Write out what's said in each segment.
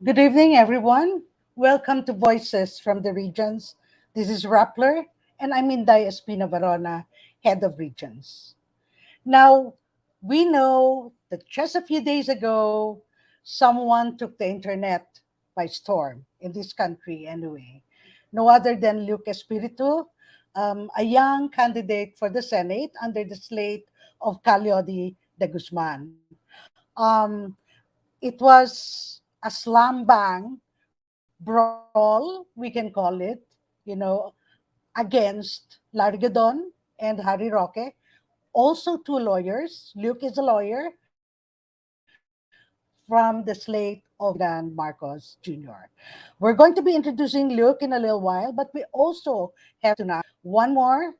Good evening, everyone. Welcome to Voices from the Regions. This is Rappler, and I'm Inday Espina Varona, Head of Regions. Now, we know that just a few days ago, someone took the internet by storm in this country, anyway. No other than Luke Espiritu, a young candidate for the Senate under the slate of Calyodi de Guzman. Um, it was a slam bang brawl, we can call it, you know, against Larry Gadon and Harry Roque. Also, two lawyers. Luke is a lawyer from the slate of Bongbong Marcos Jr. We're going to be introducing Luke in a little while, but we also have tonight one more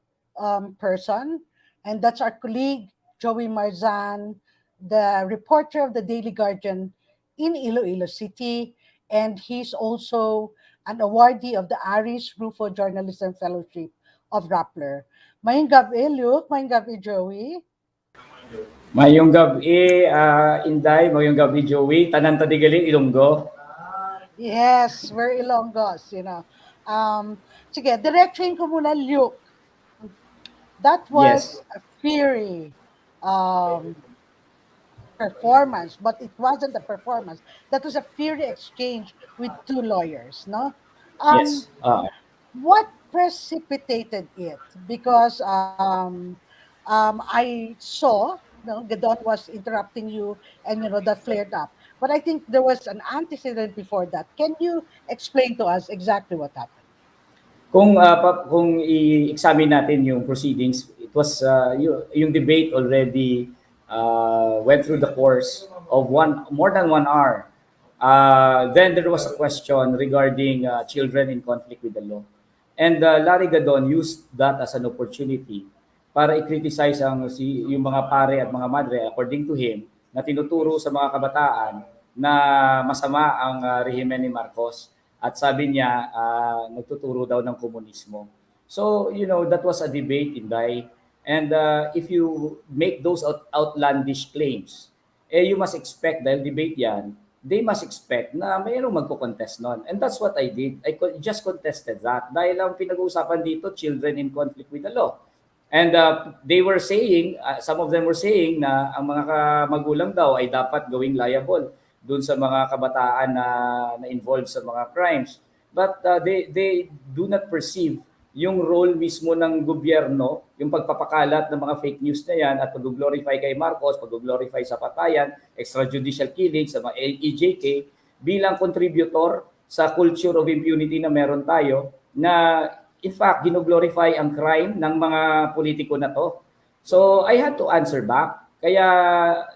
person, and that's our colleague Joey Marzan, the reporter of the Daily Guardian in Iloilo City, and he's also an awardee of the Aris Rufo Journalism Fellowship of Rappler. Mayong gabi, Luke. Mayong gabi, Joey. Mayong gabi, Inday. Mayong gabi, Joey. Tanan tadigali, Ilonggo. Yes, we're Ilonggos. Sige, direction ko muna, Luke. That Yes. was a fiery um, performance, but it wasn't a performance. That was a fiery exchange with two lawyers, no? Um, Yes. what precipitated it? Because I saw, Gadon was interrupting you, and that flared up. But I think there was an antecedent before that. Can you explain to us exactly what happened? Kung i-examine natin yung proceedings, it was yung debate already went through the course of more than 1 hour. Then there was a question regarding children in conflict with the law. And Larry Gadon used that as an opportunity para i-criticize yung mga pare at mga madre, according to him, na tinuturo sa mga kabataan na masama ang rehimen ni Marcos. At sabi niya, nagtuturo daw ng komunismo. So, that was a debate, Inday. And if you make those outlandish claims, you must expect, dahil debate yan, they must expect na mayroong magko-contest nun. And that's what I did. Just contested that. Dahil ang pinag-uusapan dito, children in conflict with the law. And they were saying, some of them were saying na ang mga magulang daw ay dapat gawing liable dun sa mga kabataan na involved sa mga crimes. But they do not perceive yung role mismo ng gobyerno, yung pagpapakalat ng mga fake news na yan at pag-glorify kay Marcos, pag-glorify sa patayan, extrajudicial killings sa mga EJK bilang contributor sa culture of impunity na meron tayo na in fact gino-glorify ang crime ng mga politiko na to. So I had to answer back. Kaya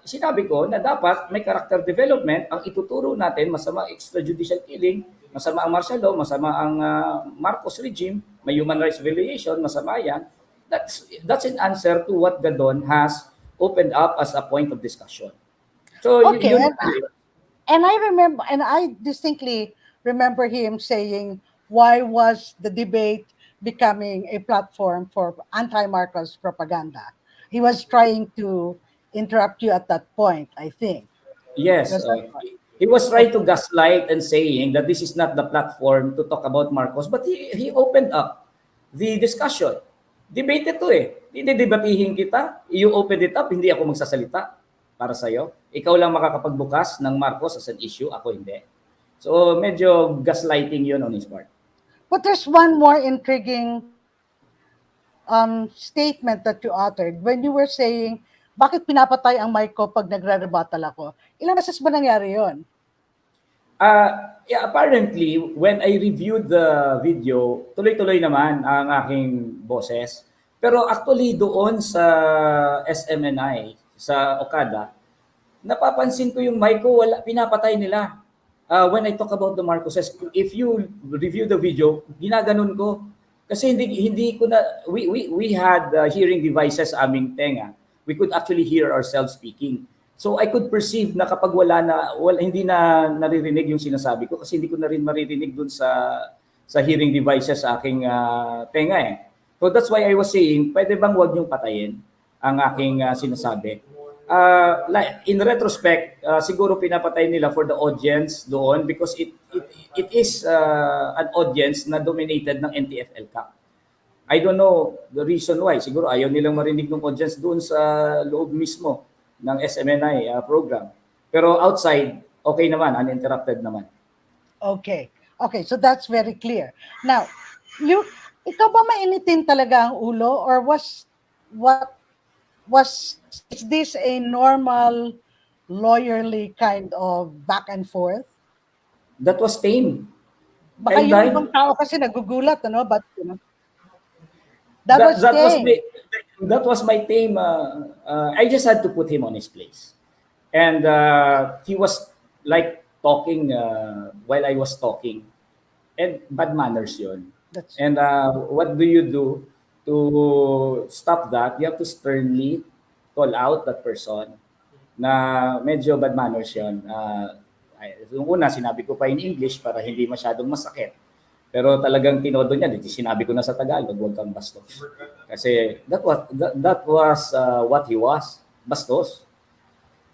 sinabi ko na dapat may character development ang ituturo natin, masama extrajudicial killing, masama ang martial law, masama ang Marcos regime, may human rights violation, masama yan. That's an answer to what Gadon has opened up as a point of discussion. So Okay, and I remember, and I distinctly remember him saying, why was the debate becoming a platform for anti-Marcos propaganda? He was trying to interrupt you at that point, I think. Yes, Was that right? he was trying to Okay. gaslight and saying that this is not the platform to talk about Marcos, but he opened up the discussion. Debate ito eh. Didebatihin kita, you open it up, hindi ako magsasalita para sa'yo. Ikaw lang makakapagbukas ng Marcos as an issue, ako hindi. So medyo gaslighting yun on his part. But there's one more intriguing statement that you uttered when you were saying, bakit pinapatay ang mic ko pag nagre-rebuttal ako? Ilang beses ba nangyari yon? Yeah, apparently, when I reviewed the video, tuloy-tuloy naman ang aking boses. Pero actually doon sa SMNI, sa Okada, napapansin ko yung mic ko, pinapatay nila. When I talk about the Marcoses, if you review the video, ginaganon ko. Kasi hindi ko na, we had hearing devices sa aming tenga. We could actually hear ourselves speaking. So I could perceive na kapag hindi na naririnig yung sinasabi ko kasi hindi ko na rin maririnig dun sa hearing devices sa aking tenga eh. So that's why I was saying, pwede bang wag niyong patayin ang aking sinasabi? like in retrospect, siguro pinapatay nila for the audience doon because it is an audience na dominated ng NTFL Cup. I don't know the reason why. Siguro ayaw nilang marinig ng audience doon sa loob mismo ng SMNI program. Pero outside, okay naman, uninterrupted naman. Okay. Okay, so that's very clear. Now, Luke, ikaw ba mainitin talaga ang ulo or what was is this a normal lawyerly kind of back and forth? That was tame. Baka And yung ibang I, tao kasi nagugulat, ano? But, that that was that was my tame. tame. I just had to put him on his place, and he was like talking while I was talking, and bad manners yun. That's And what do you do to stop that? You have to sternly call out that person na medyo bad manners yun. Yung una, sinabi ko pa in English para hindi masyadong masakit. Pero talagang tinodo niya, di sinabi ko na sa Tagalog, huwag kang bastos. Kasi that was what he was, bastos.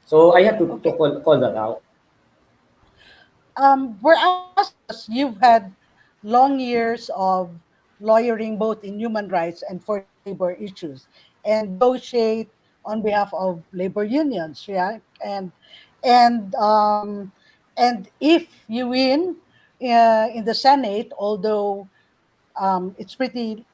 So I had to okay. call that out. We're asking because you've had long years of lawyering both in human rights and for labor issues and negotiate on behalf of labor unions, yeah? And um, and if you win in the Senate, although it's pretty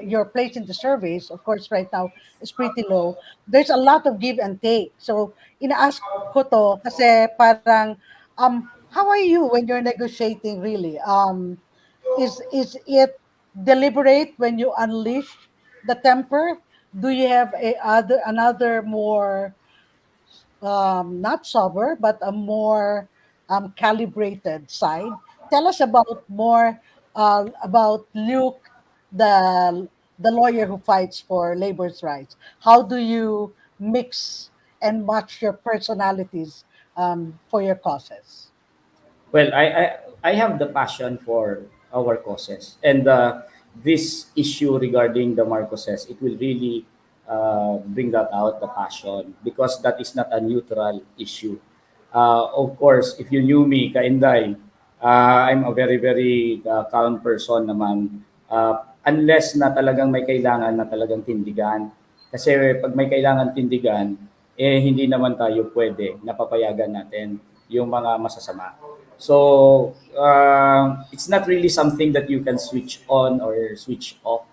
your place in the surveys, of course, right now is pretty low. There's a lot of give and take. So ina-ask ko to kasi parang how are you when you're negotiating really? Is it deliberate when you unleash the temper? Do you have a other another more not sober, but a more calibrated side. Tell us about more about Luke, the lawyer who fights for labor's rights. How do you mix and match your personalities for your causes? Well, I have the passion for our causes, and this issue regarding the Marcoses, it will really bring that out, the passion, because that is not a neutral issue. Of course, if you knew me, Kainday, I'm a very, very calm person naman. Unless na talagang may kailangan na talagang tindigan. Kasi pag may kailangan tindigan, hindi naman tayo pwede, napapayagan natin yung mga masasama. So it's not really something that you can switch on or switch off.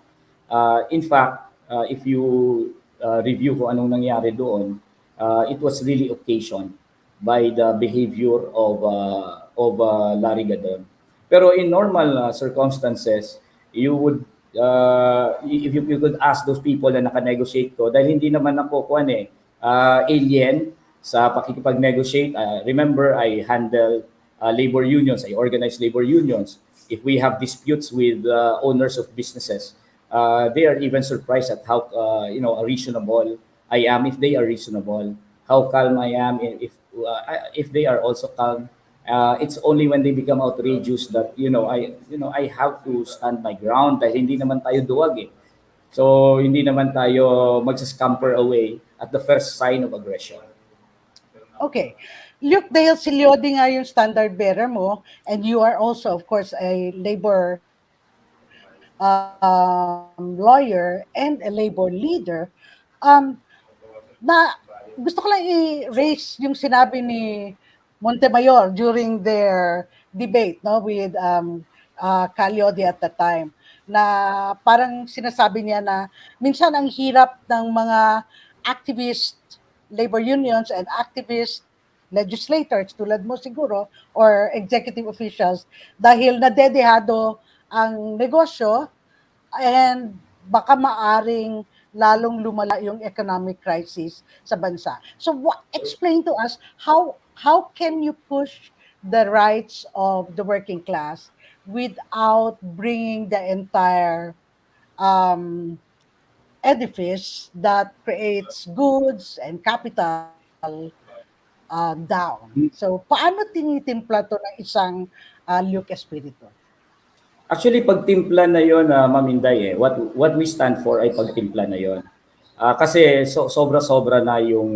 In fact, if you review kung anong nangyari doon, it was really occasioned by the behavior of Larry Gadon. Pero in normal circumstances, you would if you could ask those people na naka-negotiate ko dahil hindi naman ako alien sa pakikipag-negotiate. Remember, I handle labor unions, I organize labor unions. If we have disputes with owners of businesses, they are even surprised at how reasonable I am if they are reasonable, how calm I am if they are also calm. It's only when they become outrageous that I have to stand my ground dahil hindi naman tayo duwag eh. So hindi naman tayo magsa-scamper away at the first sign of aggression. Okay. Luke, dahil si Leody nga yung standard bearer mo, and you are also, of course, a labor lawyer and a labor leader, na gusto ko lang i-raise yung sinabi ni Montemayor during their debate no with Calyodi at the time na parang sinasabi niya na minsan ang hirap ng mga activist labor unions and activist legislators tulad mo siguro or executive officials dahil nadedehado ang negosyo and baka maaring lalong lumala yung economic crisis sa bansa. So explain to us how can you push the rights of the working class without bringing the entire um, edifice that creates goods and capital down. So paano tinitimpla to ng isang Luke Espiritu? Actually, pagtimpla na yon, Ma'am Inday, what we stand for ay pagtimpla na yon. Kasi sobra-sobra na yung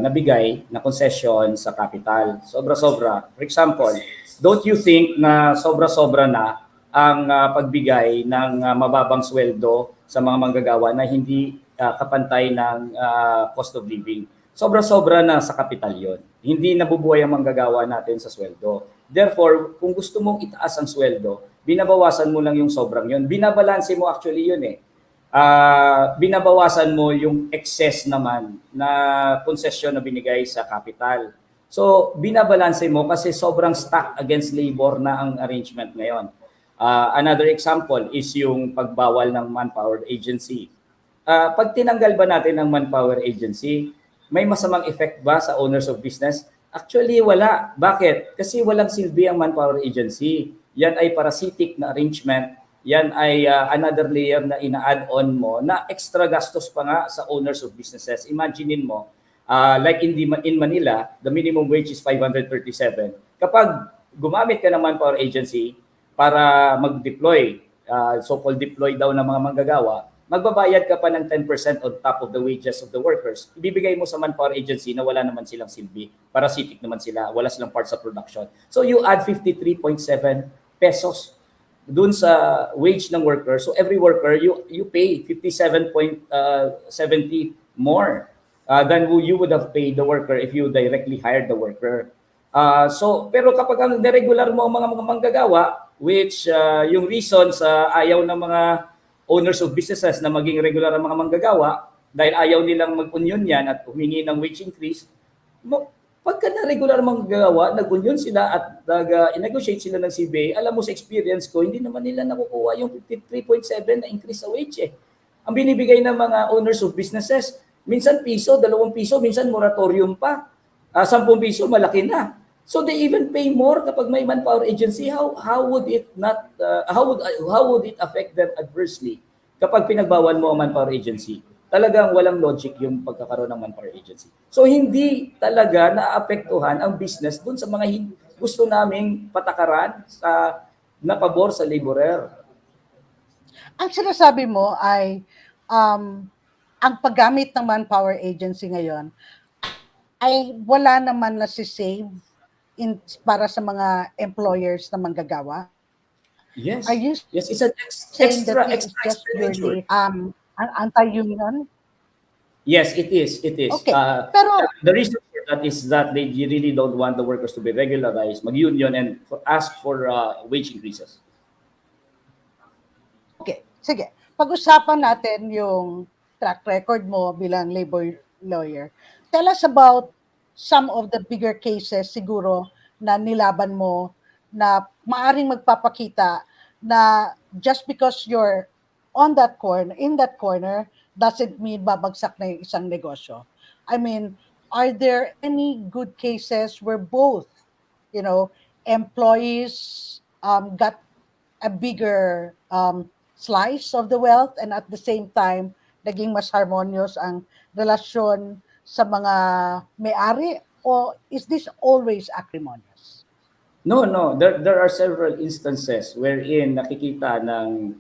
nabigay na concession sa capital. Sobra-sobra. For example, don't you think na sobra-sobra na ang pagbigay ng mababang sweldo sa mga manggagawa na hindi kapantay ng cost of living? Sobra-sobra na sa kapital yon. Hindi nabubuhay ang manggagawa natin sa sweldo. Therefore, kung gusto mong itaas ang sweldo, binabawasan mo lang yung sobrang yon. Binabalanse mo actually yun eh. Binabawasan mo yung excess naman na konsesyon na binigay sa capital. So, binabalanse mo kasi sobrang stack against labor na ang arrangement ngayon. Another example is yung pagbawal ng manpower agency. Pag tinanggal ba natin ang manpower agency, may masamang effect ba sa owners of business? Actually, wala. Bakit? Kasi walang silbi ang manpower agency. Yan ay parasitic na arrangement. Yan ay another layer na ina-add-on mo na extra gastos pa nga sa owners of businesses. Imaginein mo, in Manila, the minimum wage is 537. Kapag gumamit ka ng manpower agency para mag-deploy, so-called deploy daw ng mga manggagawa, magbabayad ka pa ng 10% on top of the wages of the workers. Ibibigay mo sa manpower agency na wala naman silang silbi. Parasitic naman sila, wala silang part sa production. So you add 53.7 pesos dun sa wage ng worker. So every worker, you pay 57.70 more than you would have paid the worker if you directly hired the worker. Pero kapag ang neregular mo ang mga manggagawa, which yung reason sa ayaw ng mga owners of businesses na maging regular ang mga manggagawa, dahil ayaw nilang mag-union yan at humingi ng wage increase, pagka na regular manggagawa, nag-union sila at nag-negotiate sila ng CBA, alam mo sa experience ko, hindi naman nila nakukuha yung 53.7 na increase sa wage eh. Ang binibigay ng mga owners of businesses, minsan piso, 2 piso, minsan moratorium pa. 10 piso, malaki na. So they even pay more kapag may manpower agency. How would it not how would it affect them adversely kapag pinagbawal mo ang manpower agency? Talagang walang logic yung pagkakaroon ng manpower agency. So hindi talaga naapektuhan ang business dun sa mga gusto naming patakaran sa napabor sa laborer. Ang sinasabi mo ay ang paggamit ng manpower agency ngayon ay wala naman na si-save para sa mga employers na manggagawa. Yes. Are you Yes, it's an saying that extra this is just expenditure. purely anti-union? Yes, it is. It is. Okay. Pero The reason for that is that they really don't want the workers to be regularized, mag-union, and ask for wage increases. okay, sige. Pag-usapan natin yung track record mo bilang labor lawyer. Tell us about some of the bigger cases siguro na nilaban mo na maaring magpapakita na just because you're in that corner, doesn't mean babagsak na yung isang negosyo. I mean, are there any good cases where both, employees got a bigger slice of the wealth and at the same time, naging mas harmonious ang relasyon sa mga may-ari? O is this always acrimonious? No, no. There are several instances wherein nakikita ng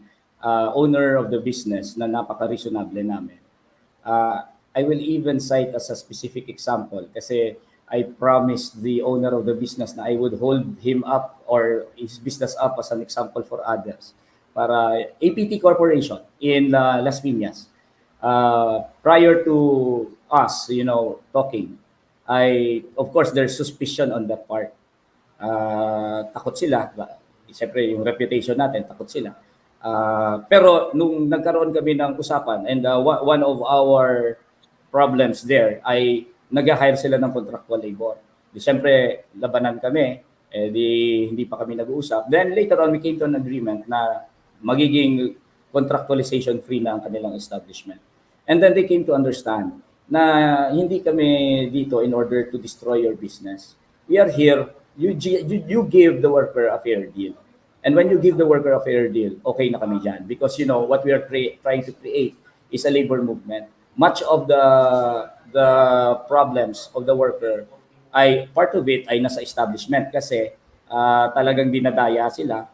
owner of the business na napaka-reasonable namin. I will even cite as a specific example kasi I promised the owner of the business na I would hold him up or his business up as an example for others. Para APT Corporation in Las Piñas. Prior to us, talking, of course, there's suspicion on that part. Takot sila. Siyempre, yung reputation natin, takot sila. Pero nung nagkaroon kami ng usapan and one of our problems there ay nag-hire sila ng contractual labor. Di siyempre, labanan kami. Hindi pa kami nag-uusap. Then later on, we came to an agreement na magiging contractualization free na ang kanilang establishment. And then they came to understand na hindi kami dito in order to destroy your business. We are here, you give the worker a fair deal. And when you give the worker a fair deal, okay na kami dyan. Because what we are trying to create is a labor movement. Much of the problems of the worker part of it ay nasa establishment kasi talagang dinadaya sila.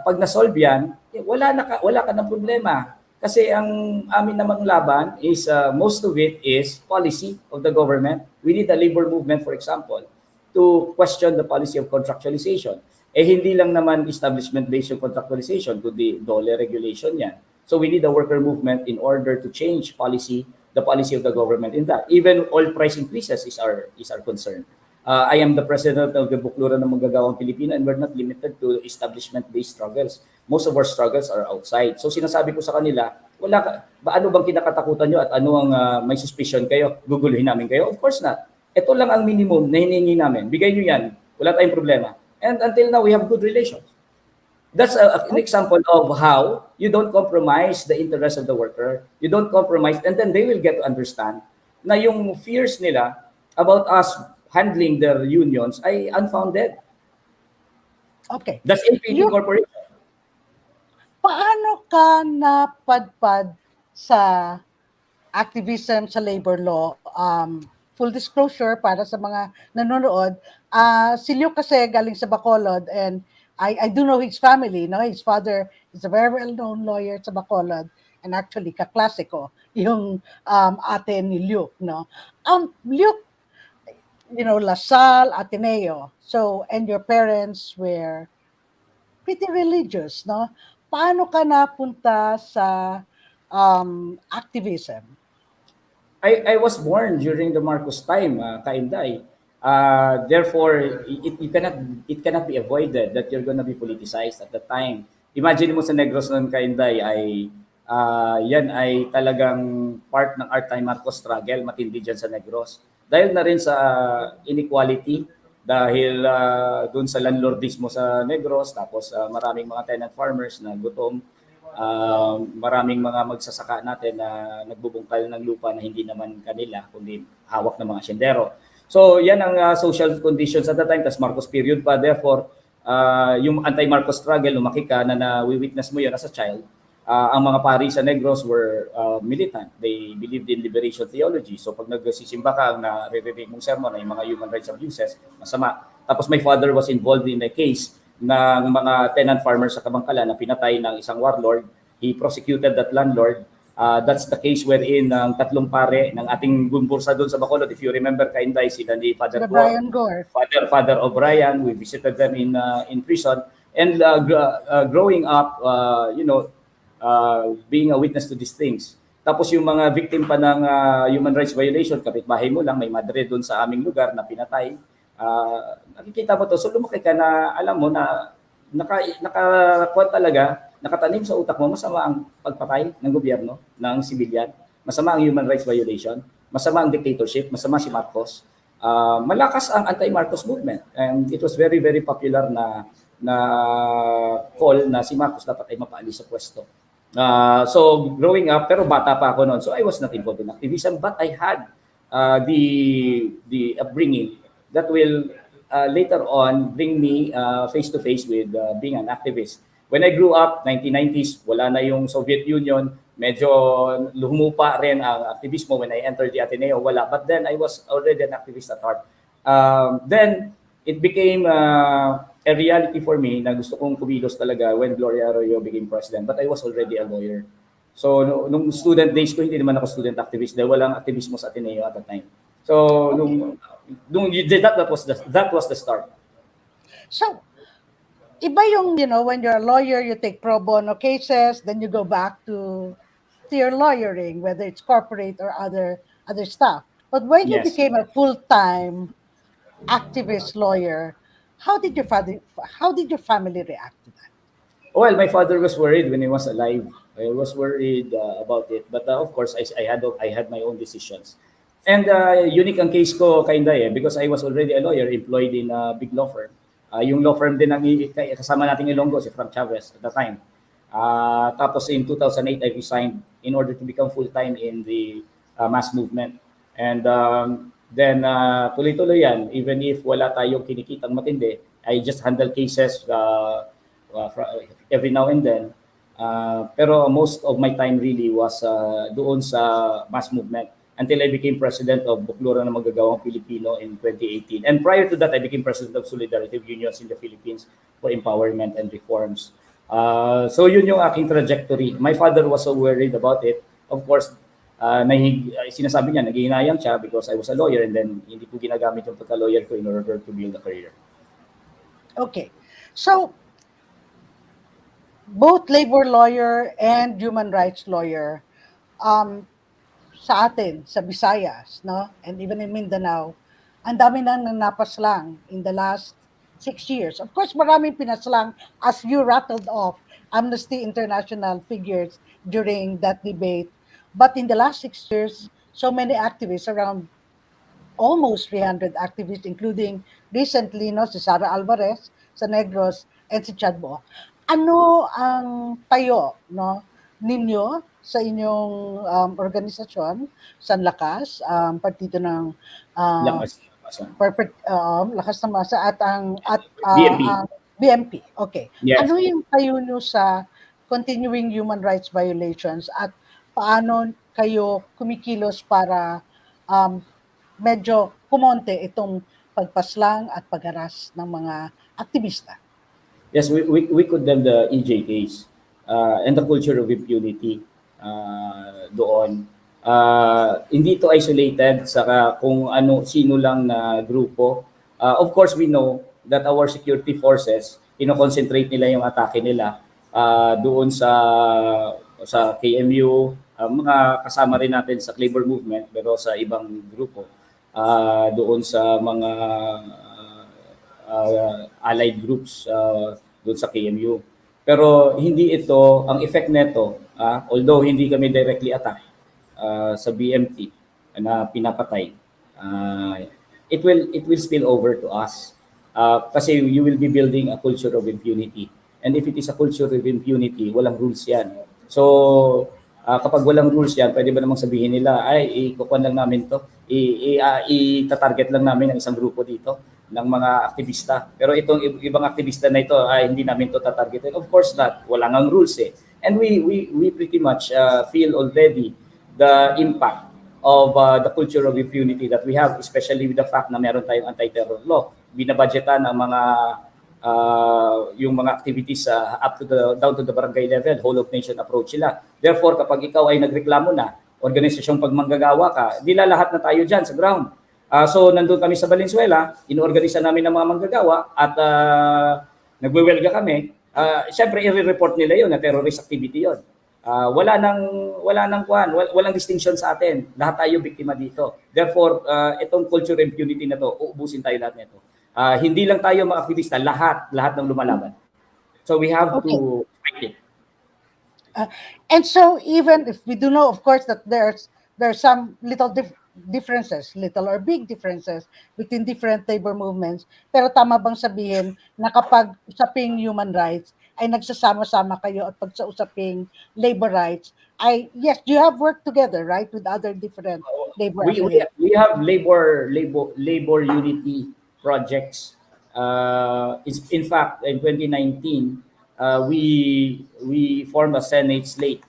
Pag na-solve yan, wala ka ng problema. Kasi ang amin namang laban is most of it is policy of the government. We need a labor movement, for example, to question the policy of contractualization. Eh hindi lang naman establishment-based yung contractualization, kundi DOLE regulation yan. So we need a worker movement in order to change policy, the policy of the government in that. Even oil price increases is our concern. I am the president of the Bukluran ng Manggagawang Pilipino, and we're not limited to establishment-based struggles. Most of our struggles are outside. So sinasabi ko sa kanila, ano bang kinakatakutan nyo at ano ang may suspicion kayo? Guguluhin namin kayo? Of course not. Ito lang ang minimum na hiningi namin. Bigay nyo yan. Wala tayong problema. And until now, we have good relations. That's an example of how you don't compromise the interest of the worker. You don't compromise, and then they will get to understand na yung fears nila about us handling their unions ay unfounded. Okay. That's impeding You, corporation. paano ka napadpad sa activism sa labor law? Full disclosure para sa mga nanonood, si Luke kasi galing sa Bacolod, and I do know his family. No? His father is a very well-known lawyer sa Bacolod, and actually kaklase ko yung ate ni Luke. No? Luke, Lasal, Ateneo. So, and your parents were pretty religious, no? Paano ka napunta sa activism? I was born during the Marcos time, Kainday. Therefore, it cannot be avoided that you're gonna be politicized at the time. Imagine mo sa Negros noon, Kainday, yan ay talagang part ng AntiMarcos struggle, matindi dyan sa Negros. Dahil na rin sa inequality, dahil dun sa landlordismo sa Negros, tapos maraming mga tenant farmers na gutom, maraming mga magsasaka natin na nagbubungkal ng lupa na hindi naman kanila, kundi hawak ng mga asyendero. So yan ang social conditions at the time, tas Marcos period pa. Therefore, yung anti-Marcos struggle, lumaki ka na na-witness mo yun as a child. Ang mga pari sa Negros were militant. They believed in liberation theology. So pag nagsisimba ka, naririnig mong sermon na yung mga human rights abuses, masama. Tapos my father was involved in a case ng mga tenant farmers sa Kabangkalan na pinatay ng isang warlord. He prosecuted that landlord. That's the case wherein ng tatlong pare ng ating gumbursa doon sa Bacolod. If you remember, Kainday, sila ni Father Brian Gore. Father O'Brien. We visited them in prison. And growing up, being a witness to these things. Tapos yung mga victim pa ng human rights violation, kapitbahay mo lang, may madre doon sa aming lugar na pinatay. Nakikita mo to, so lumaki ka na alam mo na nakatanim sa utak mo, masama ang pagpatay ng gobyerno, ng civilian, masama ang human rights violation, masama ang dictatorship, masama si Marcos. Malakas ang anti-Marcos movement, and it was very, very popular na call na si Marcos dapat ay mapaalis sa pwesto. So growing up, pero bata pa ako noon, so I was not involved in activism, but I had the upbringing that will later on bring me face to face with being an activist. When I grew up, 1990s, wala na yung Soviet Union, medyo lumupa rin ang aktivismo. When I entered the Ateneo, wala. But then I was already an activist at heart. Then it became a reality for me na gusto kong kumilos talaga when Gloria Arroyo became president. But I was already a lawyer. So nung student days ko, hindi naman ako student activist dahil walang aktivismo sa Ateneo at that time. So nung you did that, that was the start. So, iba yung, when you're a lawyer, you take pro bono cases, then you go back to your lawyering, whether it's corporate or other stuff. But when you Yes. became a full-time activist lawyer, how did your family react to that? Well, my father was worried when he was alive. I was worried about it, but of course, I had my own decisions. And unique ang case ko, kinda because I was already a lawyer employed in a big law firm. Yung law firm din ang kasama nating Ilonggo, si Frank Chavez at the time. Tapos in 2008, I resigned in order to become full-time in the mass movement. And then tuloy-tuloy yan, even if wala tayong kinikitang matindi, I just handle cases every now and then. Pero most of my time really was doon sa mass movement until I became president of Bukluran ng Manggagawang Pilipino in 2018. And prior to that, I became president of Solidarity of Unions in the Philippines for empowerment and reforms. So yun yung aking trajectory. My father was so worried about it. Of course, sinasabi niya, naghihinayang siya because I was a lawyer and then hindi ko ginagamit yung pagka-lawyer ko in order to build a career. Okay. So, both labor lawyer and human rights lawyer, um, sa atin, sa Visayas, no? And even in Mindanao, ang dami nang napaslang in the last 6 years. Of course, maraming pinaslang as you rattled off Amnesty International figures during that debate. But in the last 6 years, so many activists, around almost 300 activists, including recently, no, si Sara Alvarez sa Negros and si Chad Bo. Ano ang tayo, no, ninyo sa inyong organisasyon, sa Lakas, partido ng uh, Lakas. Lakas. Lakas ng Masa at BMP. ang BMP. Okay. Yes. Ano yung tayo nyo sa continuing human rights violations at paano kayo kumikilos para um, medyo kumonte itong pagpaslang at pagharas ng mga aktivista? Yes, we condemn the EJ case and the culture of impunity doon. Hindi to isolated sa kung ano sino lang na grupo. Of course, we know that our security forces, concentrate nila yung atake nila doon sa KMU, mga kasama rin natin sa labor movement pero sa ibang grupo. Doon sa mga allied groups doon sa KMU. Pero hindi ito, ang effect nito, although hindi kami directly attack sa BMT na pinapatay, uh, it will spill over to us. Kasi you will be building a culture of impunity. And if it is a culture of impunity, walang rules yan. So, kapag walang rules yan, pwede ba namang sabihin nila, ay, ikukuhan lang namin to, itatarget lang namin ang isang grupo dito ng mga aktivista. Pero itong ibang aktivista na ito, ay hindi namin to tatargetin. Of course not. Wala ngang rules eh. And we pretty much feel already the impact of the culture of impunity that we have, especially with the fact na meron tayong anti-terror law. Binabudgetan ang mga yung mga activities up to down to the barangay level, whole of nation approach sila. Therefore, kapag ikaw ay nagreklamo na, organisasyong pagmanggagawa ka, di lahat na tayo dyan sa ground. So, nandun kami sa Valenzuela, inorganisa namin ng mga manggagawa at nagwewelga kami. Siyempre, i-report nila yun na terrorist activity yun. Walang distinction sa atin. Lahat tayo biktima dito. Therefore, itong culture impunity na to, uubusin tayo lahat nito. Hindi lang tayo mga aktivista, lahat ng lumalaban. So we have to fight it. And so even if we do know, of course, that there's some little differences, little or big differences between different labor movements, pero tama bang sabihin na kapag usaping human rights, ay nagsasama-sama kayo at pag sa usaping labor rights, ay yes, you have worked together, right, with other different labor affiliates? We have labor unity projects. In fact, in 2019, we formed a Senate slate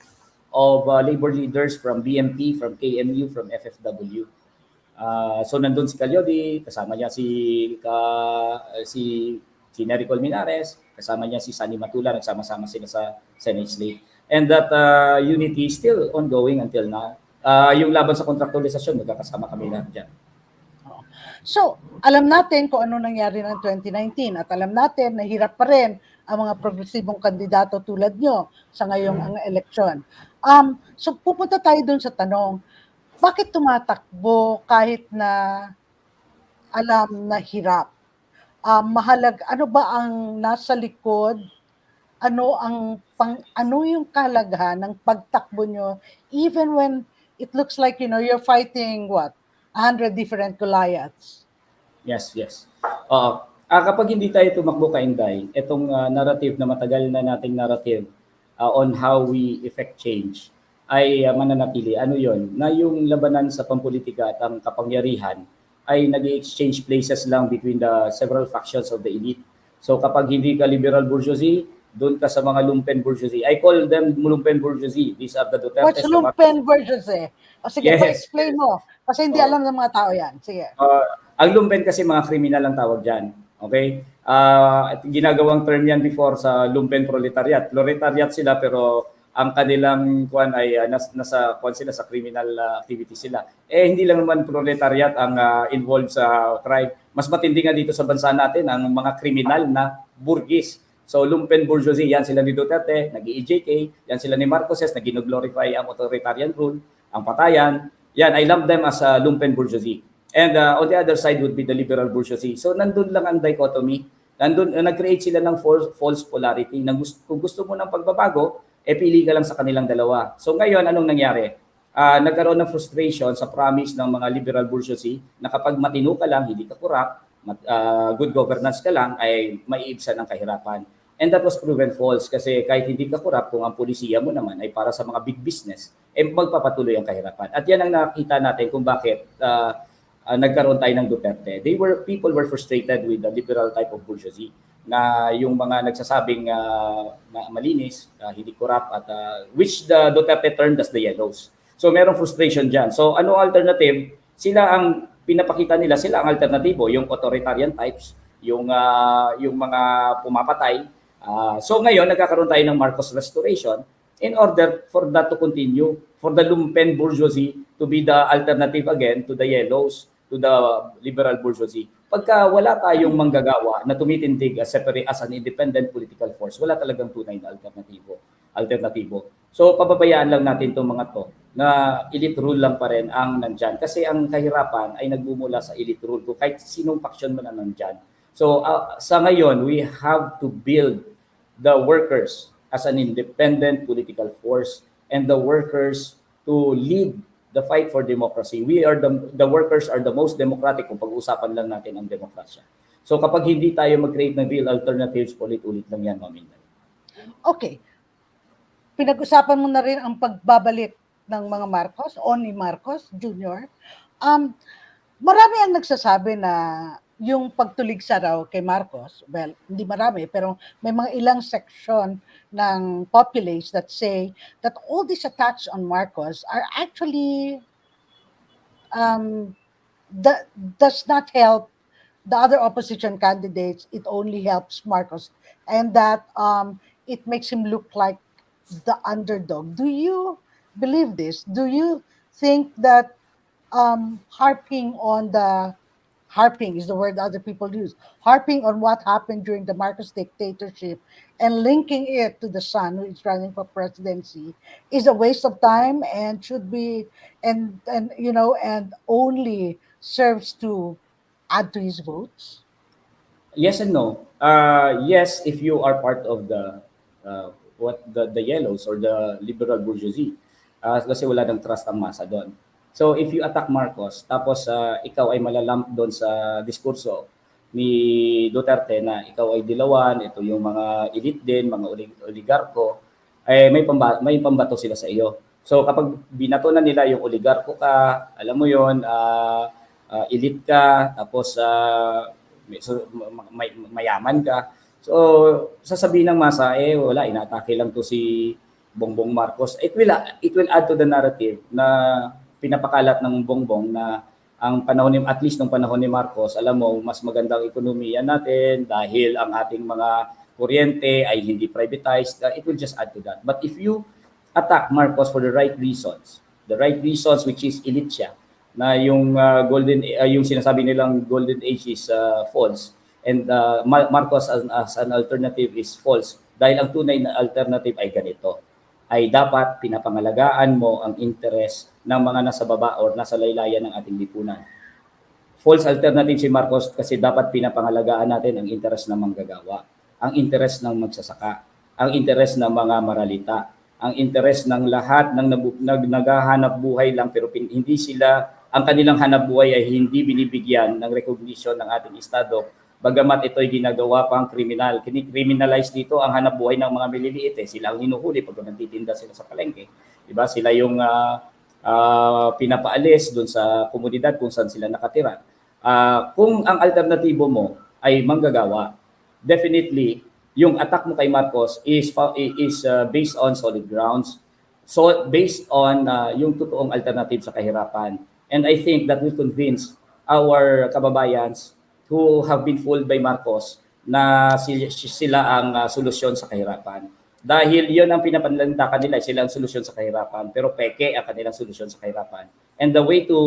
of labor leaders from BMP, from KMU, from FFW. So nandun si Calyodi, kasama niya si Nery Colmenares, kasama niya si Sunny Matula, nagsama-sama sila sa Senate slate. And that unity is still ongoing until now. Yung laban sa kontraktualisasyon, magkakasama kami lahat dyan. So, alam natin kung ano nangyari ng 2019 at alam natin na hirap pa rin ang mga progresibong kandidato tulad nyo sa ngayong ang eleksyon. So, pupunta tayo dun sa tanong, bakit tumatakbo kahit na alam na hirap? Ano ba ang nasa likod? Ano yung kalaghan ng pagtakbo nyo even when it looks like, you're fighting 100 different Goliaths? Yes. Kapag hindi tayo tumakbo Inday, itong narrative na matagal na nating narrative on how we effect change ay mananatili. Ano yon? Na yung labanan sa pampolitika at ang kapangyarihan ay nag-exchange places lang between the several factions of the elite. So kapag hindi ka liberal bourgeoisie, doon ka sa mga lumpen bourgeoisie. I call them lumpen bourgeoisie. These are the Dutertes. What's lumpen bourgeoisie? Sige, pa-explain mo. Kasi hindi alam ng mga tao yan. Sige. Ang lumpen kasi mga kriminal ang tawag dyan. Okay? At ginagawang term yan before sa lumpen proletariat. Proletariat sila pero ang kanilang kuan ay nasa kuan sila sa criminal activity sila. Eh hindi lang naman proletariat ang involved sa crime. Mas matindi nga dito sa bansa natin ang mga kriminal na burgis. So lumpen bourgeoisie, yan sila ni Duterte, nag-EJK, yan sila ni Marcoses, na gino-glorify ang authoritarian rule, ang patayan. Yan, I lump them as lumpen bourgeoisie. And on the other side would be the liberal bourgeoisie. So nandun lang ang dichotomy. Nandun, nag-create sila ng false polarity. Na kung gusto mo ng pagbabago, pili ka lang sa kanilang dalawa. So ngayon, anong nangyari? Nagkaroon ng frustration sa promise ng mga liberal bourgeoisie na kapag matino ka lang, hindi ka corrupt, good governance ka lang, ay maiibsan ang kahirapan. And that was proven false kasi kahit hindi ka corrupt, kung ang polisiya mo naman ay para sa mga big business, magpapatuloy ang kahirapan. At yan ang nakita natin kung bakit nagkaroon tayo ng Duterte. People were frustrated with the liberal type of bourgeoisie na yung mga nagsasabing malinis, hindi corrupt at which the Duterte termed as the yellows. So merong frustration diyan. So ano alternative? Sila ang pinapakita nila, sila ang alternatibo, yung authoritarian types, yung mga pumapatay. So ngayon nagkakaroon tayo ng Marcos restoration in order for that to continue, for the lumpen bourgeoisie to be the alternative again to the yellows, to the liberal bourgeoisie. Pagka wala tayong manggagawa na tumitindig as an independent political force, wala talagang tunay na alternatibo. So pababayaan lang natin itong mga to na elite rule lang pa rin ang nandyan. Kasi ang kahirapan ay nagmumula sa elite rule. Kung kahit sinong faction man na nandyan. So sa ngayon, we have to build the workers as an independent political force and the workers to lead the fight for democracy. The workers are the most democratic kung pag-uusapan lang natin ang demokrasya. So kapag hindi tayo mag-create ng real alternatives, ulit-ulit lang yan, Ma'am Inday. Okay. Pinag-usapan mo na rin ang pagbabalik ng mga Marcos o ni Marcos Jr. Marami ang nagsasabi na yung pagtuligsa raw kay Marcos, well, hindi marami, pero may mga ilang section ng populace that say that all these attacks on Marcos are actually that does not help the other opposition candidates. It only helps Marcos, and that it makes him look like the underdog. Do you believe this? Do you think that harping is the word other people use, harping on what happened during the Marcos dictatorship and linking it to the son who is running for presidency is a waste of time and should be and and only serves to add to his votes? Yes and no. Yes, if you are part of the yellows or the liberal bourgeoisie, kasi wala ng trust ang masa doon. So if you attack Marcos, tapos ikaw ay malalamp doon sa diskurso ni Duterte na ikaw ay dilawan, ito yung mga elite din, mga oligarko, ay may pambato sila sa iyo. So kapag binato na nila yung oligarko ka, alam mo yon, elite ka, tapos mayaman ka. So sasabihin ng masa, wala, inaatake lang to si Bongbong Marcos. It will add to the narrative na pinapakalat ng Bongbong na ang panahon ni, at least nung panahon ni Marcos, alam mo, mas magandang ekonomiya natin dahil ang ating mga kuryente ay hindi privatized. It will just add to that. But if you attack Marcos for the right reasons which is elite siya, na yung yung sinasabi nilang golden age is false, and Marcos as an alternative is false dahil ang tunay na alternative ay ganito, ay dapat pinapangalagaan mo ang interes ng mga nasa baba or nasa laylayan ng ating lipunan. False alternative si Marcos kasi dapat pinapangalagaan natin ang interes ng manggagawa, ang interes ng magsasaka, ang interes ng mga maralita, ang interes ng lahat ng naghahanap buhay lang pero hindi sila, ang kanilang hanap buhay ay hindi binibigyan ng recognition ng ating Estado, bagamat ito'y ginagawa pang kriminal. Kini-criminalize dito ang hanap buhay ng mga maliliit. Sila ang hinuhuli pag nagtitinda sila sa palengke. Diba? Sila yung pinapaalis doon sa komunidad kung saan sila nakatira. Kung ang alternatibo mo ay manggagawa, definitely yung attack mo kay Marcos is based on solid grounds. So based on yung totoong alternative sa kahirapan. And I think that will convince our kababayans who have been fooled by Marcos na sila ang solusyon sa kahirapan. Dahil yon ang pinapanlandakan nila, sila ang solusyon sa kahirapan, pero peke ang kanilang solusyon sa kahirapan. And the way to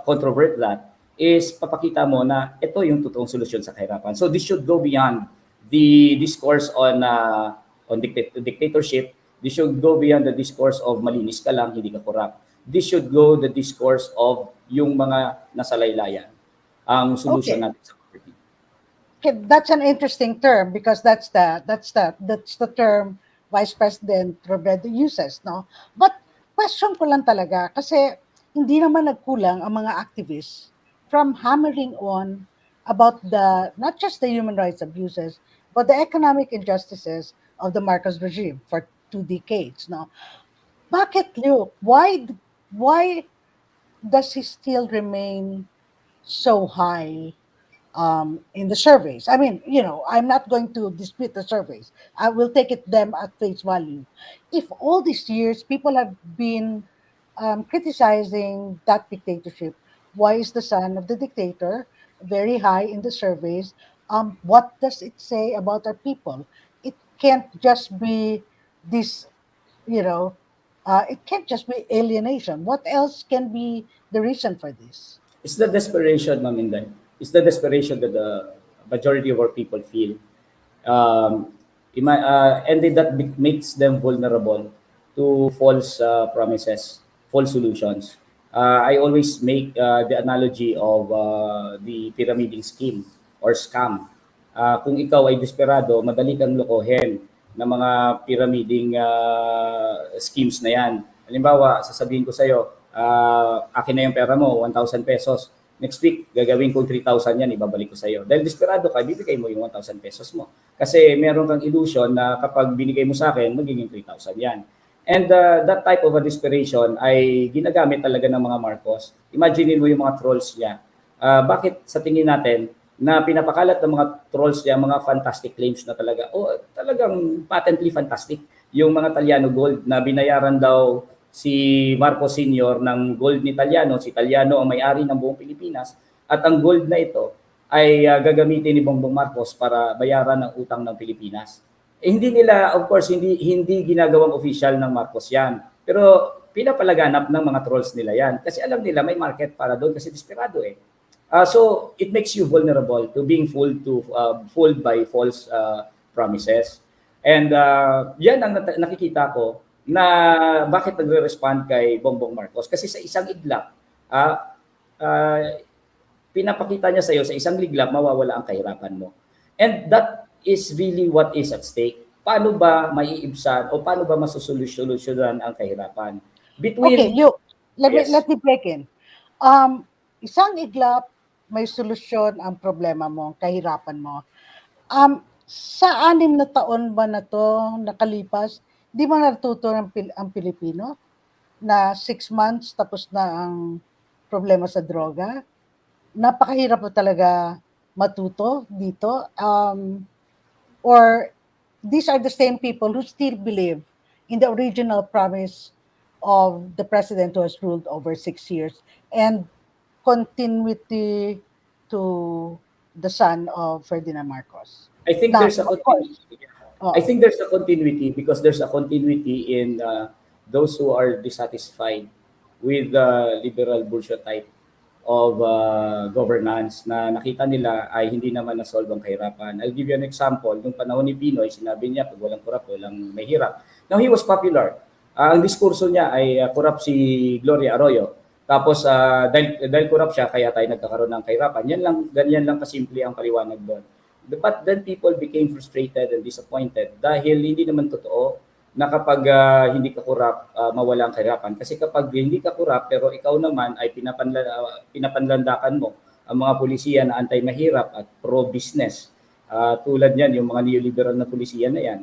controvert that is papakita mo na ito yung totoong solusyon sa kahirapan. So this should go beyond the discourse on dictatorship. This should go beyond the discourse of malinis ka lang, hindi ka corrupt. This should go the discourse of yung mga nasa laylayan ang solusyon Okay. natin sa poverty. Okay, that's an interesting term because that's the term Vice President Robredo uses, no? But question ko lang talaga kasi hindi naman nagkulang ang mga activists from hammering on about the not just the human rights abuses but the economic injustices of the Marcos regime for 2 decades, no? Bakit, Luke? Why does he still remain so high in the surveys? I mean, I'm not going to dispute the surveys. I will take them at face value. If all these years people have been criticizing that dictatorship, why is the son of the dictator very high in the surveys? What does it say about our people? It can't just be this, you know, it can't just be alienation. What else can be the reason for this? It's the desperation, Ma'am Inday. It's the desperation that the majority of our people feel. And makes them vulnerable to false promises, false solutions. I always make the analogy of the pyramiding scheme or scam. Kung ikaw ay desperado, madali kang lokohin ng mga pyramiding schemes na yan. Halimbawa, sasabihin ko sa'yo, akin na yung pera mo, 1,000 pesos. Next week, gagawin kong 3,000 yan, ibabalik ko sa'yo. Dahil desperado ka, bibigay mo yung 1,000 pesos mo. Kasi meron kang illusion na kapag binigay mo sa akin, magiging 3,000 yan. And that type of a desperation ay ginagamit talaga ng mga Marcos. Imagine mo yung mga trolls niya. Bakit sa tingin natin na pinapakalat ng mga trolls niya, mga fantastic claims na talaga, talagang patently fantastic. Yung mga Talyano gold na binayaran daw si Marcos Sr. ng gold ni Talyano, si Talyano ang may-ari ng buong Pilipinas, at ang gold na ito ay gagamitin ni Bongbong Marcos para bayaran ang utang ng Pilipinas. Hindi nila, of course, hindi ginagawang official ng Marcos yan. Pero pinapalaganap ng mga trolls nila yan. Kasi alam nila may market para doon kasi desperado eh. So it makes you vulnerable to being fooled by false promises. And yan ang nakikita ko na bakit nagre-respond kay Bongbong Marcos. Kasi sa isang iglap, pinapakita niya sa iyo sa isang liglap, mawawala ang kahirapan mo. And that is really what is at stake. Paano ba maiibsan o paano ba masusolusyonan ang kahirapan? Okay, Between, Luke, let me yes, let me break in. Isang iglap, may solusyon ang problema mo, ang kahirapan mo. Sa 6 na taon ba na to nakalipas, di ba natuto ang Pilipino na 6 months tapos na ang problema sa droga? Napakahirap mo talaga matuto dito. Or these are the same people who still believe in the original promise of the president who has ruled over 6 years and continuity to the son of Ferdinand Marcos. I think Now, there's a of course, continuity. I oh, think there's a continuity because there's a continuity in those who are dissatisfied with the liberal bourgeois type of governance na nakita nila ay hindi naman na-solve ang kahirapan. I'll give you an example. Nung panahon ni Pinoy, sinabi niya pag walang korap, walang mahirap. Now, he was popular. Ang diskurso niya ay korap si Gloria Arroyo. Tapos dahil korap siya, kaya tayo nagkakaroon ng kahirapan. Ganyan lang kasimple ang paliwanag doon. But then people became frustrated and disappointed dahil hindi naman totoo na kapag hindi ka kurap, mawala ang kahirapan. Kasi kapag hindi ka kurap pero ikaw naman ay pinapanlandakan mo ang mga pulisiya na anti-mahirap at pro-business. Tulad niyan, yung mga neoliberal na pulisiya na yan.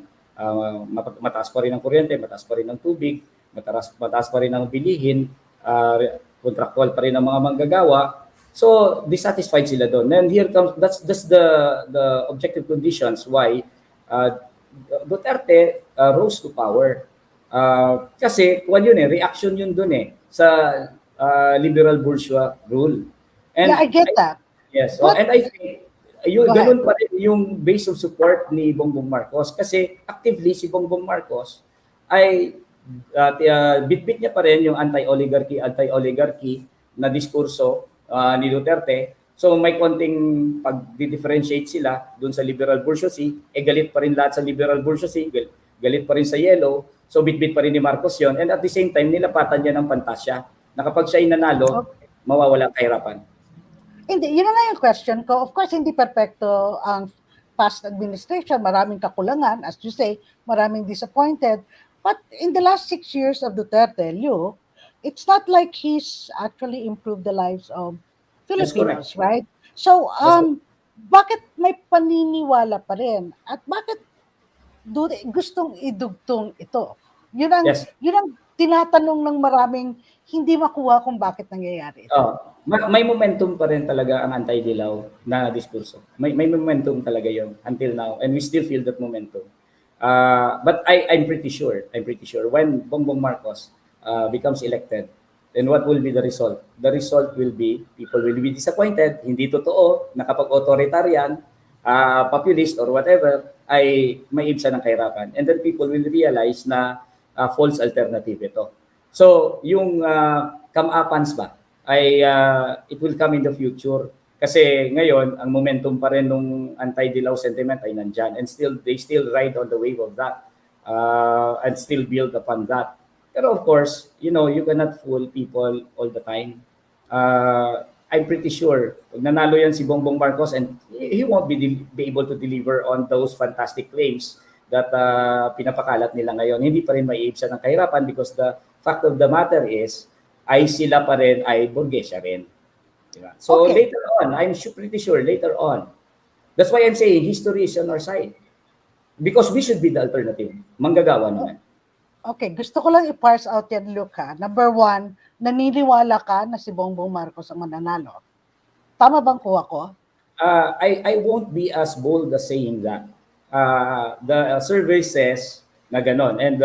Mataas pa rin ang kuryente, mataas pa rin ang tubig, mataas pa rin ang bilihin, kontraktual pa rin ang mga manggagawa. So dissatisfied sila doon. And here comes that's the objective conditions why Duterte rose to power. Kasi yun reaction yun doon sa liberal bourgeois rule. Yeah, I And get that. yes, But and I think go yung ahead. ganun pa rin yung base of support ni Bongbong Marcos kasi actively si Bongbong Marcos ay bitbit niya pa rin yung anti-oligarchy na diskurso ni Duterte. So may konting pag-differentiate sila doon sa liberal bourgeoisie, galit pa rin lahat sa liberal bourgeoisie, galit pa rin sa yellow. So bitbit pa rin ni Marcos yon, and at the same time nilapatan niya ng pantasya na kapag siya ay nanalo, mawawala ang kahirapan. Hindi, yun na nga yung question ko. Of course, hindi perfecto ang past administration. Maraming kakulangan. As you say, maraming disappointed. But in the last 6 years of Duterte, Liu, it's not like he's actually improved the lives of That's correct. Filipinos, right? So, That's correct. bakit may paniniwala pa rin? At bakit gustong idugtong ito? Yes. Yun ang tinatanong ng maraming hindi makuha kung bakit nangyayari ito. May momentum pa rin talaga ang anti-dilaw na diskurso. May momentum talaga yon until now, and we still feel that momentum. But I'm pretty sure when Bongbong Marcos becomes elected, then what will be the result? The result will be people will be disappointed, hindi totoo na kapag authoritarian, populist or whatever, ay maibsa ng kahirapan. And then people will realize na false alternative ito. So, yung come-upans ba, ay it will come in the future. Kasi ngayon, ang momentum pa rin nung anti-dilaw sentiment ay nandyan. And still, they still ride on the wave of that. And still build upon that. Pero of course, you cannot fool people all the time. I'm pretty sure, pag nanalo yan si Bongbong Marcos, and he won't be able to deliver on those fantastic claims that pinapakalat nila ngayon. Hindi pa rin maiibsan ng kahirapan because the fact of the matter is, ay sila pa rin ay burgesya rin. Diba? So Okay. later on, pretty sure later on, that's why I'm saying history is on our side. Because we should be the alternative. Manggagawa naman. Okay, gusto ko lang i-parse out yan, Luke, ha. Number one, naniniwala ka na si Bongbong Marcos ang mananalo. Tama bang kuha ko? I won't be as bold as saying that. The survey says na ganon. And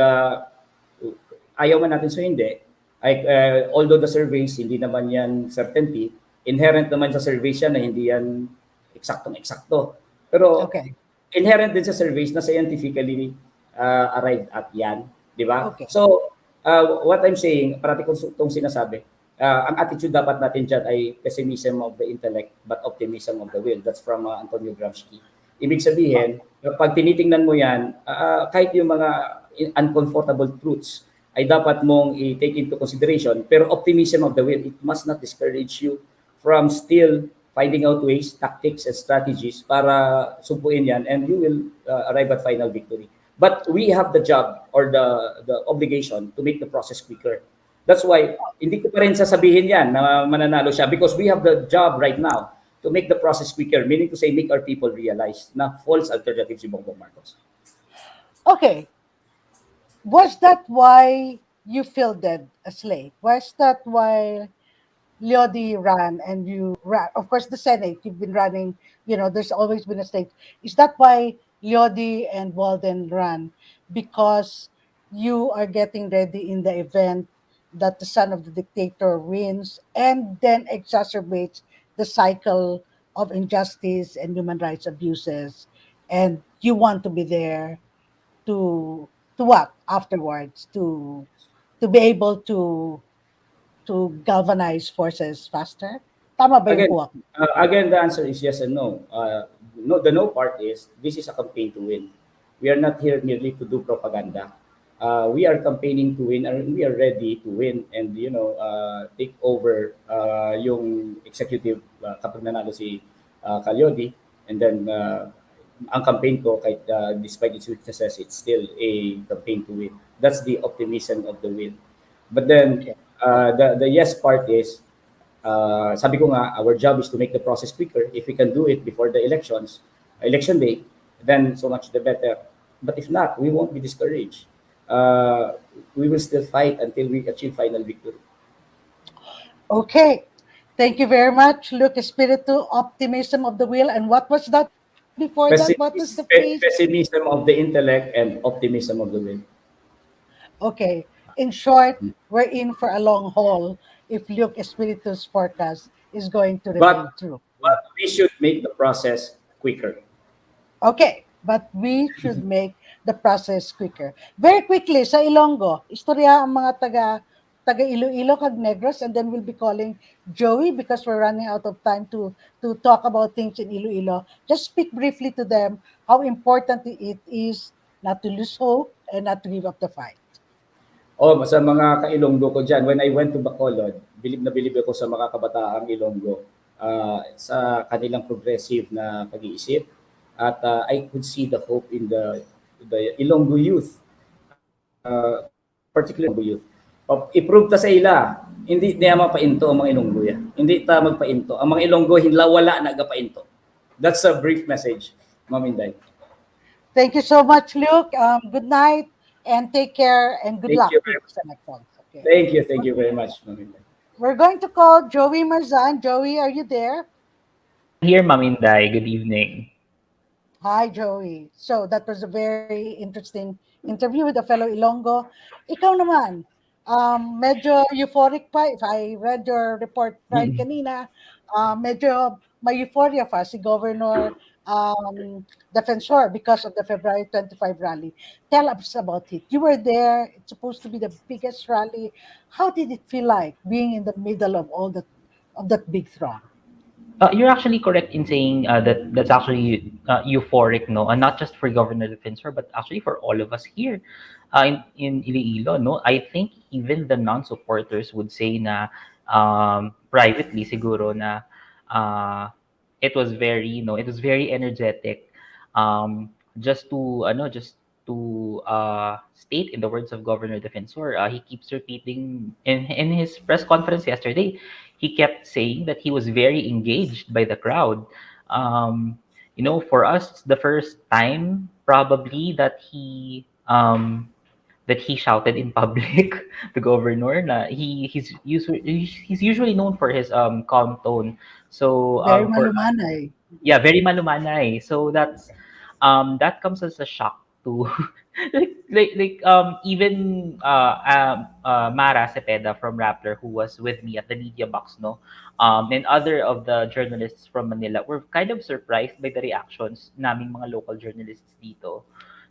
ayaw man natin so hindi. Although the surveys, hindi naman yan certainty, inherent naman sa surveys yan na hindi yan eksaktong-eksakto. Pero Okay. inherent din sa surveys na scientifically arrived at yan. Di ba? Okay. So, what I'm saying, parati kong itong sinasabi, ang attitude dapat natin dyan ay pessimism of the intellect but optimism of the will. That's from Antonio Gramsci. Ibig sabihin, pag tinitingnan mo yan, kahit yung mga uncomfortable truths ay dapat mong i-take into consideration, pero optimism of the will, it must not discourage you from still finding out ways, tactics, and strategies para sumpuin yan, and you will arrive at final victory. But we have the job or the obligation to make the process quicker. That's why hindi ko pa rin sasabihin yan na mananalo siya because we have the job right now to make the process quicker, meaning to say make our people realize na false alternative si Bongbong Marcos. Okay. Was that why you fielded a slate? Was that why Leody ran and you ran? Of course, the Senate, you've been running, there's always been a slate. Is that why Leody and Walden ran? Because you are getting ready in the event that the son of the dictator wins and then exacerbates the cycle of injustice and human rights abuses. And you want to be there to what afterwards to be able to galvanize forces faster? Tama ba yung Again, kuha ko? the answer is yes and no. No, the no part is this is a campaign to win. We are not here merely to do propaganda. We are campaigning to win, and we are ready to win and take over yung executive kapag nanalo si Calyodi, and then ang campaign ko kahit despite its weaknesses, it's still a campaign to win. That's the optimism of the win. But then Okay. the yes part is sabi ko nga, our job is to make the process quicker. If we can do it before the election day, then so much the better. But if not, we won't be discouraged. We will still fight until we achieve final victory. Okay. Thank you very much, Luke Espiritu, optimism of the will. And what was that before that? What was the phrase? Pessimism of the intellect and optimism of the will. Okay. In short, we're in for a long haul if Luke Espiritu's forecast is going to but remain true. but we should make the process quicker. Okay, but we should make the process quicker. Very quickly, sa Ilonggo, istorya ang mga taga Iloilo kag Negros, and then we'll be calling Joey because we're running out of time to talk about things in Iloilo. Just speak briefly to them how important it is not to lose hope and not to give up the fight. Oh, sa mga ka-Ilonggo ko diyan, when I went to Bacolod, bilib na bilib ako sa mga kabataang Ilonggo, sa kanilang progressive na pag-iisip at I could see the hope in the Ilonggo youth, particularly Ilonggo youth. I-prove ta sa ila, hindi niya mapainto ang mga Ilonggo ya. Hindi ta magpainto. Ang mga Ilonggo hinla wala nagapainto. That's a brief message, Ma'am Inday. Thank you so much, Luke. Good night and take care and good Thank luck you to very much. sa next one. Okay. Thank you very much, Ma'am Inday. We're going to call Joey Marzan. Joey, are you there? I'm here, Maminday. Good evening. Hi, Joey. So that was a very interesting interview with a fellow Ilonggo. Ikaw naman, medyo euphoric pa. If I read your report right Mm. kanina, medyo may euphoria pa si Governor Defensor because of the February 25 rally. Tell us about it. You were there. It's supposed to be the biggest rally. How did it feel like being in the middle of all that big throng? You're actually correct in saying that that's actually euphoric, no, and not just for Governor Defensor, but actually for all of us here in Iloilo, no. I think even the non-supporters would say na privately siguro na it was very, it was very energetic. Just to just to state in the words of Governor Defensor, he keeps repeating in his press conference yesterday. He kept saying that he was very engaged by the crowd. For us, it's the first time probably that he shouted in public. The governor, na he's usually known for his calm tone. So Very for malumanay. yeah, very malumanay. So that comes as a shock to even Mara Cepeda from Rappler, who was with me at the media box, no, and other of the journalists from Manila were kind of surprised by the reactions naming mga local journalists dito,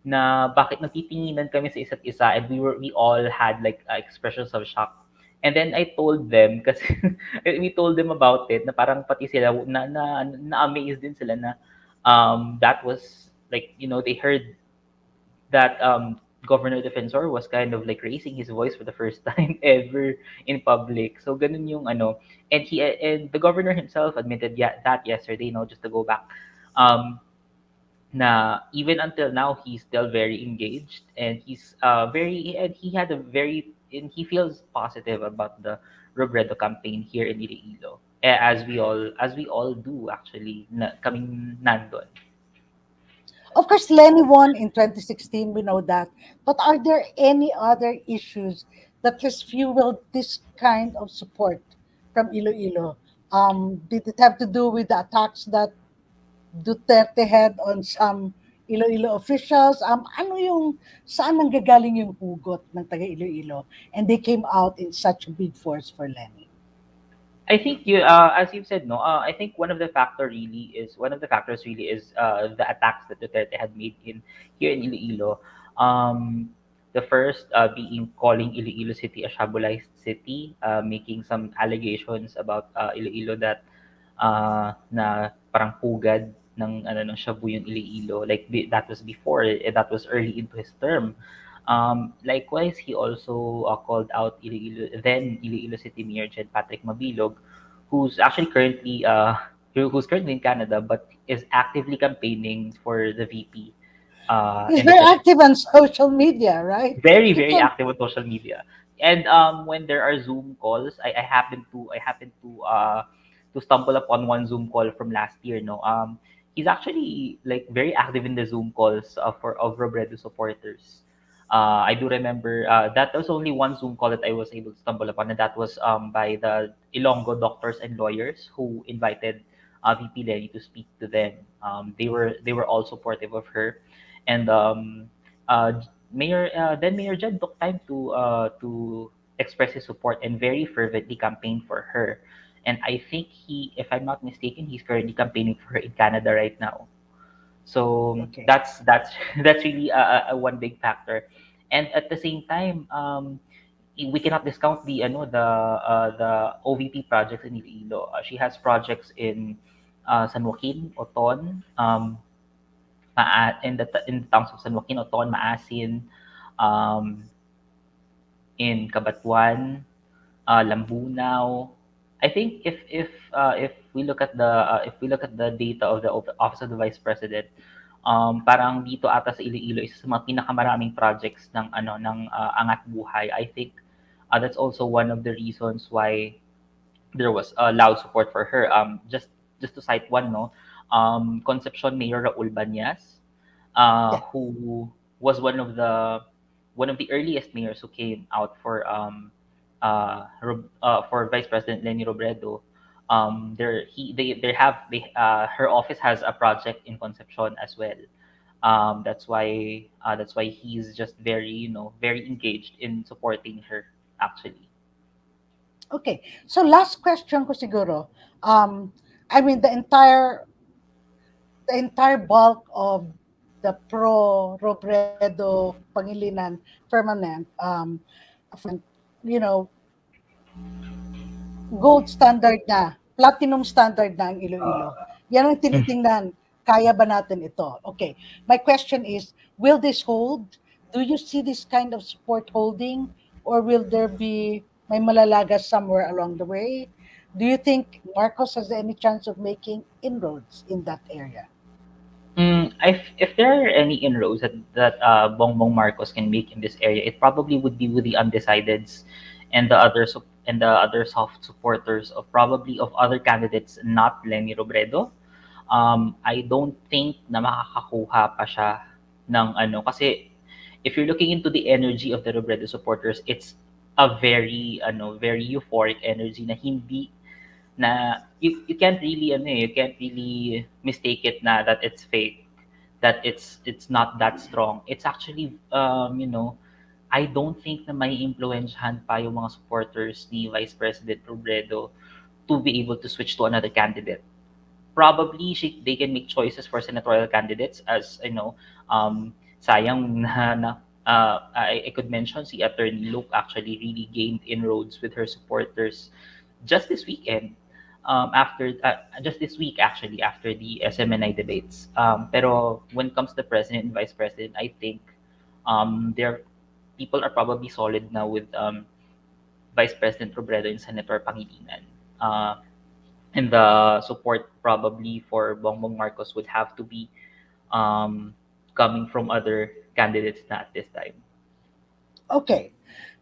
na bakit nagtitinginan kami sa isa't isa, and we all had like expressions of shock. And then I told them, kasi we told them about it, na parang pati sila na-amaze din sila na that was like, they heard that Governor Defensor was kind of like raising his voice for the first time ever in public. So ganun yung and the governor himself admitted that yesterday, just to go back, na even until now he's still very engaged, and he had a very and he feels positive about the Robredo campaign here in Iloilo, as we all do actually, kaming nandun. Of course, Lenny won in 2016, we know that. But are there any other issues that has fueled this kind of support from Iloilo? Did it have to do with the attacks that Duterte had on some Iloilo officials? Saan nanggagaling yung hugot ng taga Iloilo? And they came out in such a big force for Lenny. I think as you've said, no. I think one of the factors really is the attacks that Duterte had made in here in Iloilo. The first being calling Iloilo City a shabolized city, making some allegations about Iloilo that na parang pugad ng shabu yung Iloilo. Like that was before, that was early into his term. Likewise, he also called out Iloilo City Mayor Jed Patrick Mabilog, who's currently in Canada, but is actively campaigning for the VP He's in the very president. active on social media, right? Very, He very can active on social media. And when there are Zoom calls, I happen to stumble upon one Zoom call from last year. No, he's actually like very active in the Zoom calls of Robredo supporters. I do remember that was only one Zoom call that I was able to stumble upon, and that was by the Ilonggo doctors and lawyers who invited VP Lenny to speak to them. They were all supportive of her, and uh, Mayor Jed took time to express his support and very fervently campaigned for her. And I think he, if I'm not mistaken, he's currently campaigning for her in Canada right now. So Okay. that's that's really a one big factor. And at the same time, we cannot discount the the OVP projects in Iloilo. She has projects in San Joaquin, Oton, in the towns of San Joaquin, Oton, Maasin, um, in Cabanatuan, Lambunaw. I think if we look at the data of the Office of the Vice President, parang dito ata sa Iloilo isa sa mga pinakamaraming projects ng Angat Buhay. I think that's also one of the reasons why there was loud support for her. Just to cite one, no, Concepcion Mayor Raul Banyas, Yeah. who was one of the earliest mayors who came out for Vice President Lenny Robredo. There he they have they Her office has a project in Concepcion as well. That's why he's just very engaged in supporting her actually. Okay. So last question ko siguro. Um, I mean the entire bulk of the pro Robredo Pangilinan firmament, you know, gold standard na, platinum standard na ang Iloilo. Yan ang tinitingnan. Kaya ba natin ito? Okay. My question is, will this hold? Do you see this kind of support holding? Or will there be may malalagas somewhere along the way? Do you think Marcos has any chance of making inroads in that area? If there are any inroads that Bongbong Marcos can make in this area, it probably would be with the undecideds and the other soft supporters of probably of other candidates, not Lenny Robredo. I don't think na makakakuha pa siya ng ano kasi if you're looking into the energy of the Robredo supporters, it's a very euphoric energy na hindi na you can't really you can't really mistake it na that it's fake, that it's not that strong. It's actually I don't think na may influensyahan pa yung mga supporters ni Vice President Robredo to be able to switch to another candidate. Probably they can make choices for senatorial candidates, as sayang I could mention si Attorney Luke actually really gained inroads with her supporters just this weekend, after just this week actually after the SMNI debates. Pero when it comes to president and vice president, I think their people are probably solid now with Vice President Robredo and Senator Pangilinan. And the support probably for Bongbong Marcos would have to be um, coming from other candidates na at this time. Okay.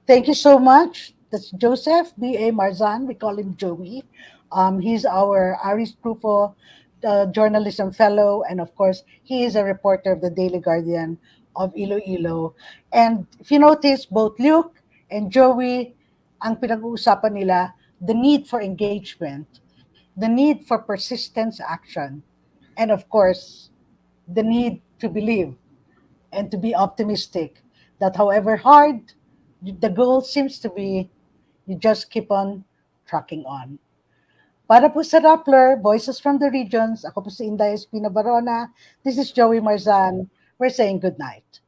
Thank you so much. That's Joseph B.A. Marzan. We call him Joey. He's our Aris Prufo Journalism Fellow. And of course, he is a reporter of the Daily Guardian of Iloilo. And if you notice, both Luke and Joey, ang pinag-uusapan nila, the need for engagement, the need for persistence action, and of course, the need to believe and to be optimistic that however hard the goal seems to be, you just keep on trucking on. Para po sa Rappler, Voices from the Regions, ako po si Inday Espina Barona. This is Joey Marzan. We're saying good night.